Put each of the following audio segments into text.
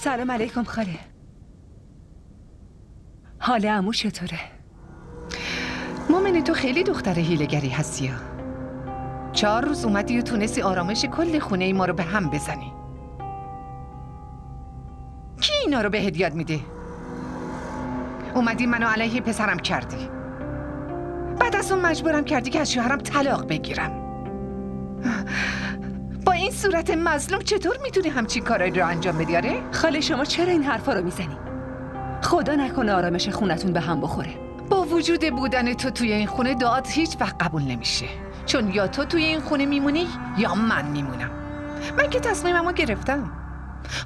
سلام علیکم خاله. حال عمو چطوره؟ مومنه تو خیلی دختر هیله‌گری هستی ها. 4 روز اومدی و تونستی آرامش کل خونه ای ما رو به هم بزنی. کی اینا رو بهت یاد میده؟ اومدی منو علیه پسرم کردی. بعد از اون مجبورم کردی که از شوهرم طلاق بگیرم. با این صورت مظلوم چطور میتونی همچین کارایی رو انجام بدی؟ آره؟ خاله شما چرا این حرفا رو میزنی؟ خدا نکنه آرامش خونتون به هم بخوره. با وجود بودن تو توی این خونه دعات هیچ وقت قبول نمیشه، چون یا تو توی این خونه میمونی یا من میمونم. من که تصمیممو گرفتم.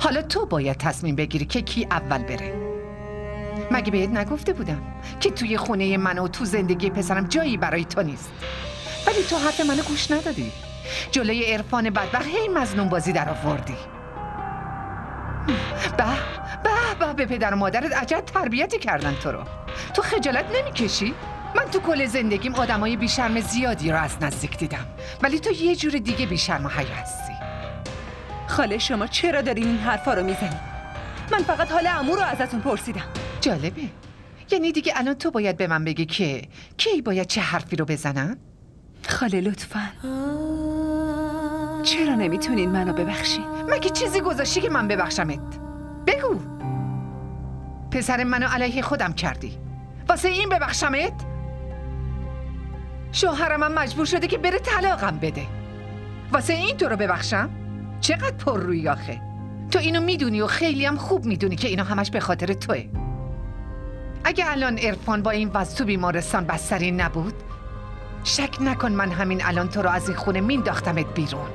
حالا تو باید تصمیم بگیری که کی اول بره. مگه بهت نگفته بودم که توی خونه من و تو زندگی پسرم جایی برای تو نیست؟ ولی تو حرف منو گوش ندادی. جلوی عرفان بدبخت هی مظلوم بازی در آوردی. به پدر و مادرت عجب تربیتی کردن تو رو. تو خجالت نمیکشی؟ من تو کل زندگیم آدمای بیشرم زیادی رو از نزدیک دیدم، ولی تو یه جور دیگه بیشرم و حیا هستی. خاله شما چرا دارین این حرفا رو میزنی؟ من فقط حال عمو رو ازتون پرسیدم. جالبه. یعنی دیگه الان تو باید به من بگی که کی باید چه حرفی رو بزنم؟ خاله لطفاً چرا نمیتونین منو ببخشین؟ مگه چیزی گذاشتی که من ببخشمت؟ بگو. پسر منو علیه خودم کردی، واسه این ببخشمت؟ شوهرم هم مجبور شده که بره طلاقم بده، واسه این تو رو ببخشم؟ چقدر پر روی آخه. تو اینو میدونی و خیلی هم خوب میدونی که اینا همش به خاطر توه. اگه الان عرفان با این وضع تو بیمارستان بستری نبود، شک نکن من همین الان تو رو از این خونه مینداختمت بیرون،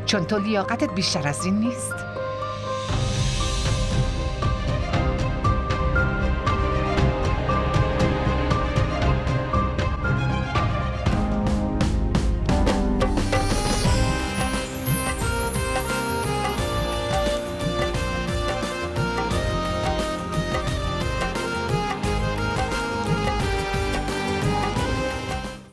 چون تو لیاقتت بیشتر از این نیست.